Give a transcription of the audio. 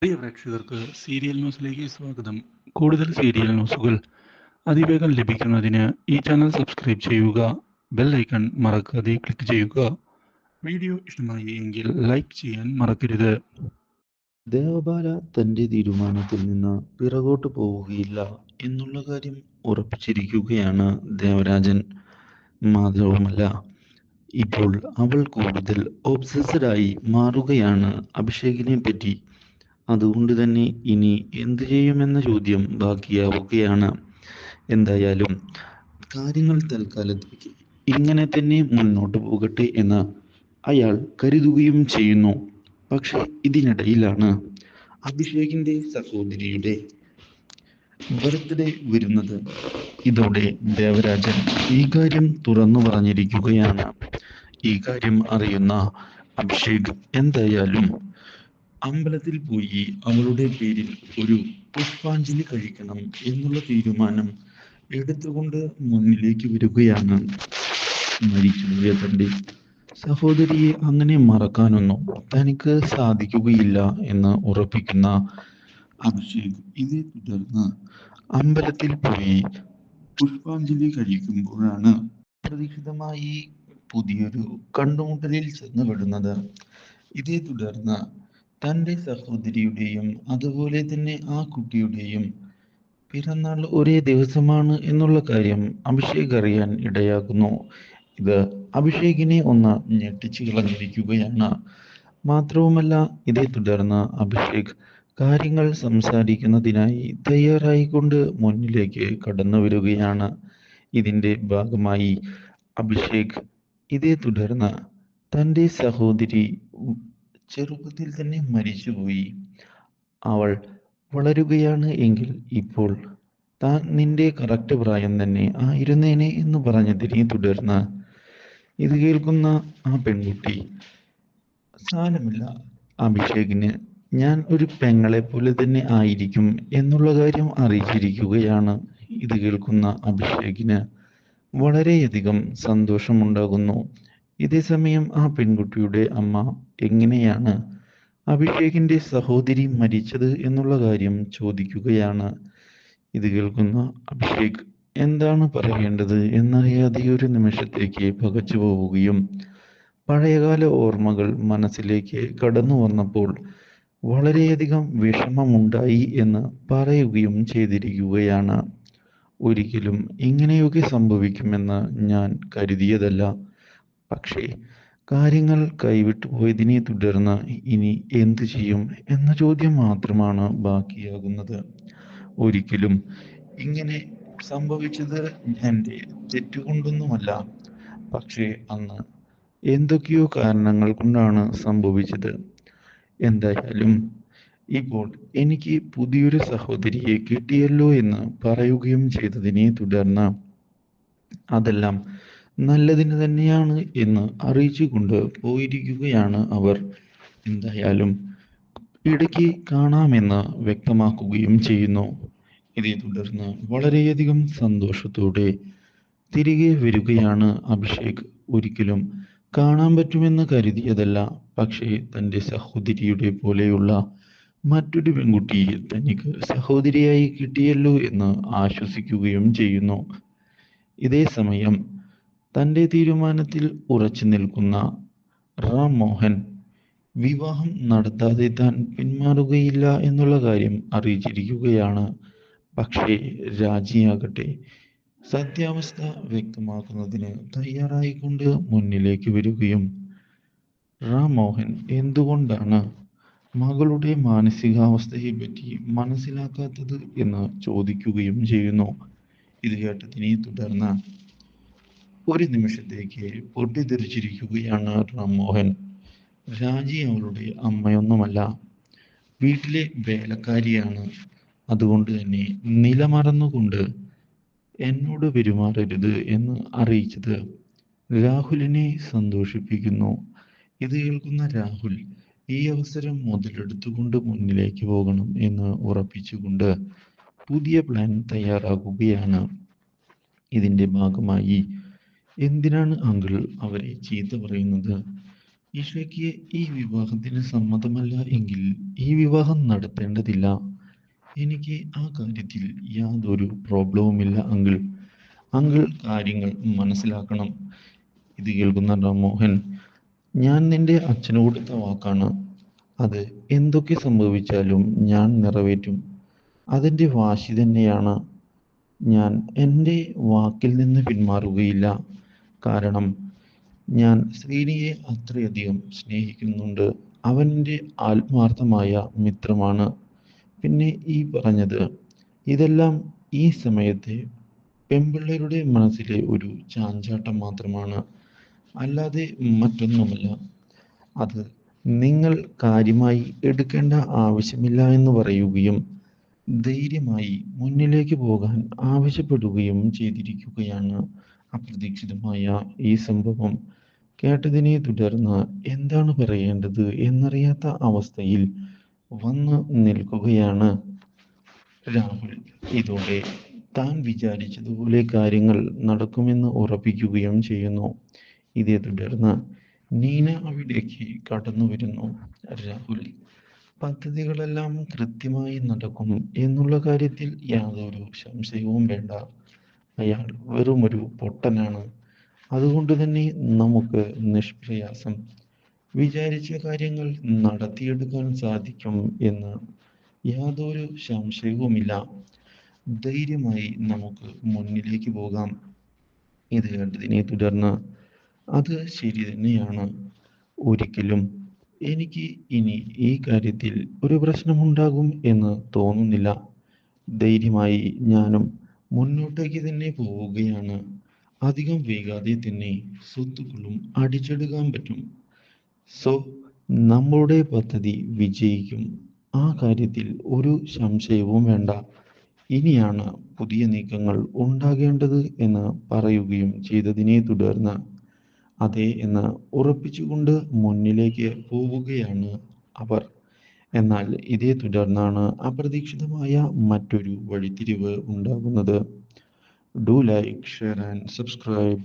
പ്രിയ പ്രേക്ഷകർക്ക് സീരിയൽ ന്യൂസിലേക്ക് സ്വാഗതം. കൂടുതൽ സീരിയൽ ന്യൂസുകൾ അതിവേഗം ലഭിക്കുന്നതിന് ഈ ചാനൽ സബ്സ്ക്രൈബ് ചെയ്യുക. ബെൽ ഐക്കൺ മറക്കാതെ ക്ലിക്ക് ചെയ്യുക. വീഡിയോ ഇഷ്ടമായി എങ്കിൽ ലൈക്ക് ചെയ്യാൻ മറക്കരുത്. ദേവബാല തന്റെ തീരുമാനത്തിൽ നിന്ന് പിറകോട്ട് പോവുകയില്ല എന്നുള്ള കാര്യം ഉറപ്പിച്ചിരിക്കുകയാണ് ദേവരാജൻ. മാത്രവുമല്ല, ഇപ്പോൾ അവൾ കൂടുതൽ ഒബ്സസ്ഡായി മാറുകയാണ് അഭിഷേകിനെ പറ്റി. അതുകൊണ്ട് തന്നെ ഇനി എന്തു ചെയ്യുമെന്ന ചോദ്യം ബാക്കിയാവുകയാണ്. എന്തായാലും കാര്യങ്ങൾ തൽക്കാലത്തേക്ക് ഇങ്ങനെ തന്നെ മുന്നോട്ട് പോകട്ടെ എന്ന് അയാൾ കരുതുകയും ചെയ്യുന്നു. പക്ഷെ ഇതിനിടയിലാണ് അഭിഷേകിന്റെ സഹോദരിയുടെ ബർത്ത്ഡേ വരുന്നത്. ഇതോടെ ദേവരാജൻ ഈ കാര്യം തുറന്നു പറഞ്ഞിരിക്കുകയാണ്. ഈ കാര്യം അറിയുന്ന അഭിഷേക് എന്തായാലും അമ്പലത്തിൽ പോയി അവളുടെ പേരിൽ ഒരു പുഷ്പാഞ്ജലി കഴിക്കണം എന്നുള്ള തീരുമാനം എടുത്തുകൊണ്ട് മുന്നിലേക്ക് വരികയാണ്. മരിച്ചുപോയ തന്റെ സഹോദരിയെ അങ്ങനെ മറക്കാനൊന്നും തനിക്ക് സാധിക്കുകയില്ല എന്ന് ഉറപ്പിക്കുന്ന അഭിഷേക് ഇതേ തുടർന്ന് അമ്പലത്തിൽ പോയി പുഷ്പാഞ്ജലി കഴിക്കുമ്പോഴാണ് പ്രതീക്ഷിതമായി പുതിയൊരു കണ്ടുമുട്ടലിൽ ചെന്നുപെടുന്നത്. ഇതേ തുടർന്ന് തൻ്റെ സഹോദരിയുടെയും അതുപോലെ തന്നെ ആ കുട്ടിയുടെയും പിറന്നാൾ ഒരേ ദിവസമാണ് എന്നുള്ള കാര്യം അഭിഷേക് അറിയാൻ ഇടയാകുന്നു. ഇത് അഭിഷേകിനെ ഒന്ന് ഞെട്ടിച്ചു കളഞ്ഞിരിക്കുകയാണ്. മാത്രവുമല്ല, ഇതേ തുടർന്ന് അഭിഷേക് കാര്യങ്ങൾ സംസാരിക്കുന്നതിനായി തയ്യാറായിക്കൊണ്ട് മുന്നിലേക്ക് കടന്നു വരികയാണ്. ഇതിൻ്റെ ഭാഗമായി അഭിഷേക് ഇതേ തുടർന്ന് തൻ്റെ സഹോദരി ചെറുപ്പത്തിൽ തന്നെ മരിച്ചുപോയി, അവൾ വളരുകയാണ് എങ്കിൽ ഇപ്പോൾ താൻ നിന്റെ കറക്റ്റ് പ്രായം തന്നെ ആയിരുന്നേനെ എന്ന് പറഞ്ഞതിനെ തുടർന്ന് ഇത് കേൾക്കുന്ന ആ പെൺകുട്ടി, സാരമില്ല അഭിഷേകിന് ഞാൻ ഒരു പെങ്ങളെ പോലെ തന്നെ ആയിരിക്കും എന്നുള്ള കാര്യം അറിയിച്ചിരിക്കുകയാണ്. ഇത് കേൾക്കുന്ന അഭിഷേകിന് വളരെയധികം സന്തോഷമുണ്ടാകുന്നു. ഇതേ സമയം ആ പെൺകുട്ടിയുടെ അമ്മ എങ്ങനെയാണ് അഭിഷേകിന്റെ സഹോദരി മരിച്ചത് എന്നുള്ള കാര്യം ചോദിക്കുകയാണ്. ഇത് കേൾക്കുന്ന അഭിഷേക് എന്താണ് പറയേണ്ടത് എന്നറിയാതെ ഒരു നിമിഷത്തേക്ക് പകച്ചു പോവുകയും പഴയകാല ഓർമ്മകൾ മനസ്സിലേക്ക് കടന്നു വന്നപ്പോൾ വളരെയധികം വിഷമമുണ്ടായി എന്ന് പറയുകയും ചെയ്തിരിക്കുകയാണ്. ഒരിക്കലും ഇങ്ങനെയൊക്കെ സംഭവിക്കുമെന്ന് ഞാൻ കരുതിയതല്ല. പക്ഷേ കാര്യങ്ങൾ കൈവിട്ടു പോയതിനെ തുടർന്ന് ഇനി എന്തു ചെയ്യും എന്ന ചോദ്യം മാത്രമാണ് ബാക്കിയാകുന്നത്. ഒരിക്കലും ഇങ്ങനെ സംഭവിച്ചത് എൻ്റെ തെറ്റുകൊണ്ടൊന്നുമല്ല. പക്ഷേ അന്ന് എന്തൊക്കെയോ കാരണങ്ങൾ കൊണ്ടാണ് സംഭവിച്ചത്. എന്തായാലും ഇപ്പോൾ എനിക്ക് പുതിയൊരു സഹോദരിയെ കിട്ടിയല്ലോ എന്ന് പറയുകയും ചെയ്തതിനെ തുടർന്ന് അതെല്ലാം നല്ലതിന് തന്നെയാണ് എന്ന് അറിയിച്ചുകൊണ്ട് പോയിരിക്കുകയാണ് അവർ. എന്തായാലും ഇടയ്ക്ക് കാണാമെന്ന് വ്യക്തമാക്കുകയും ചെയ്യുന്നു. ഇതേ തുടർന്ന് വളരെയധികം സന്തോഷത്തോടെ തിരികെ വരികയാണ് അഭിഷേക്. ഒരിക്കലും കാണാൻ പറ്റുമെന്ന് കരുതിയതല്ല. പക്ഷേ തൻ്റെ സഹോദരിയുടെ പോലെയുള്ള മറ്റൊരു പെൺകുട്ടിയെ തനിക്ക് സഹോദരിയായി കിട്ടിയല്ലോ എന്ന് ആശ്വസിക്കുകയും ചെയ്യുന്നു. ഇതേ സമയം തൻ്റെ തീരുമാനത്തിൽ ഉറച്ചു നിൽക്കുന്ന റാം മോഹൻ വിവാഹം നടത്താതെ താൻ പിന്മാറുകയില്ല എന്നുള്ള കാര്യം അറിയിച്ചിരിക്കുകയാണ്. പക്ഷേ രാജിയാകട്ടെ സത്യാവസ്ഥ വ്യക്തമാക്കുന്നതിന് തയ്യാറായിക്കൊണ്ട് മുന്നിലേക്ക് വരികയും റാം മോഹൻ എന്തുകൊണ്ടാണ് മകളുടെ മാനസികാവസ്ഥയെ പറ്റി മനസ്സിലാക്കാത്തത് എന്ന് ചോദിക്കുകയും ചെയ്യുന്നു. ഇത് കേട്ടതിനെ തുടർന്ന് ഒരു നിമിഷത്തേക്ക് പൊട്ടിത്തെറിച്ചിരിക്കുകയാണ് റാം മോഹൻ. രാജി അവളുടെ അമ്മയൊന്നുമല്ല, വീട്ടിലെ വേലക്കാരിയാണ്. അതുകൊണ്ട് തന്നെ നിലമറന്നുകൊണ്ട് എന്നോട് പെരുമാറരുത് എന്ന് അറിയിച്ചത് രാഹുലിനെ സന്തോഷിപ്പിക്കുന്നു. ഇത് കേൾക്കുന്ന രാഹുൽ ഈ അവസരം മുതലെടുത്തുകൊണ്ട് മുന്നിലേക്ക് പോകണം എന്ന് ഉറപ്പിച്ചുകൊണ്ട് പുതിയ പ്ലാൻ തയ്യാറാക്കുകയാണ്. ഇതിൻ്റെ ഭാഗമായി എന്തിനാണ് അങ്കിൾ അവരെ ചീത്ത പറയുന്നത്? ഇഷയ്ക്ക് ഈ വിവാഹത്തിന് സമ്മതമല്ല എങ്കിൽ ഈ വിവാഹം നടത്തേണ്ടതില്ല. എനിക്ക് ആ കാര്യത്തിൽ യാതൊരു പ്രോബ്ലവുമില്ല അങ്കിൾ. അങ്കിൾ കാര്യങ്ങൾ മനസ്സിലാക്കണം. ഇത് കേൾക്കുന്ന രാംമോഹൻ, ഞാൻ നിന്റെ അച്ഛന് കൊടുത്ത വാക്കാണ്. അത് എന്തൊക്കെ സംഭവിച്ചാലും ഞാൻ നിറവേറ്റും. അതെന്റെ വാശി തന്നെയാണ്. ഞാൻ എൻ്റെ വാക്കിൽ നിന്ന് പിന്മാറുകയില്ല. കാരണം ഞാൻ ശ്രീനിയെ അത്രയധികം സ്നേഹിക്കുന്നുണ്ട്. അവൻ എൻ്റെ ആത്മാർത്ഥമായ മിത്രമാണ്. പിന്നെ ഈ പറഞ്ഞത് ഇതെല്ലാം ഈ സമയത്തെ പെൺപിള്ളേരുടെ മനസ്സിലെ ഒരു ചാഞ്ചാട്ടം മാത്രമാണ്, അല്ലാതെ മറ്റൊന്നുമല്ല. അത് നിങ്ങൾ കാര്യമായി എടുക്കേണ്ട ആവശ്യമില്ല എന്ന് പറയുകയും ധൈര്യമായി മുന്നിലേക്ക് പോകാൻ ആവശ്യപ്പെടുകയും ചെയ്തിരിക്കുകയാണ്. അപ്രതീക്ഷിതമായ ഈ സംഭവം കേട്ടതിനെ തുടർന്ന് എന്താണ് പറയേണ്ടത് എന്നറിയാത്ത അവസ്ഥയിൽ വന്ന് നിൽക്കുകയാണ് രാഹുൽ. ഇതോടെ താൻ വിചാരിച്ചതുപോലെ കാര്യങ്ങൾ നടക്കുമെന്ന് ഉറപ്പിക്കുകയും ചെയ്യുന്നു. ഇതേ തുടർന്ന് നീന അവിടേക്ക് കടന്നു വരുന്നു. രാഹുൽ, പദ്ധതികളെല്ലാം കൃത്യമായി നടക്കും എന്നുള്ള കാര്യത്തിൽ യാതൊരു സംശയവും വേണ്ട. അയാൾ വെറുമൊരു പൊട്ടനാണ്. അതുകൊണ്ട് തന്നെ നമുക്ക് നിഷ്പ്രയാസം വിചാരിച്ച കാര്യങ്ങൾ നടത്തിയെടുക്കാൻ സാധിക്കും എന്ന് യാതൊരു സംശയവുമില്ല. ധൈര്യമായി നമുക്ക് മുന്നിലേക്ക് പോകാം. ഇത് കണ്ടതിനെ തുടർന്ന് അത് ശരി തന്നെയാണ്. ഒരിക്കലും എനിക്ക് ഇനി ഈ കാര്യത്തിൽ ഒരു പ്രശ്നമുണ്ടാകും എന്ന് തോന്നുന്നില്ല. ധൈര്യമായി ഞാനും മുന്നോട്ടേക്ക് തന്നെ പോവുകയാണ്. അധികം വൈകാതെ തന്നെ സ്വത്തുക്കളും അടിച്ചെടുക്കാൻ പറ്റും. സോ നമ്മളുടെ പദ്ധതി വിജയിക്കും. ആ കാര്യത്തിൽ ഒരു സംശയവും വേണ്ട. ഇനിയാണ് പുതിയ നീക്കങ്ങൾ ഉണ്ടാകേണ്ടത് എന്ന് പറയുകയും ചെയ്തതിനെ തുടർന്ന് അതെ എന്ന് ഉറപ്പിച്ചുകൊണ്ട് മുന്നിലേക്ക് പോവുകയാണ് അവർ. എന്നാൽ ഇതേ തുടർന്നാണ് അപ്രതീക്ഷിതമായ മറ്റൊരു വഴിത്തിരിവ് ഉണ്ടാകുന്നത്. Do like, share and subscribe.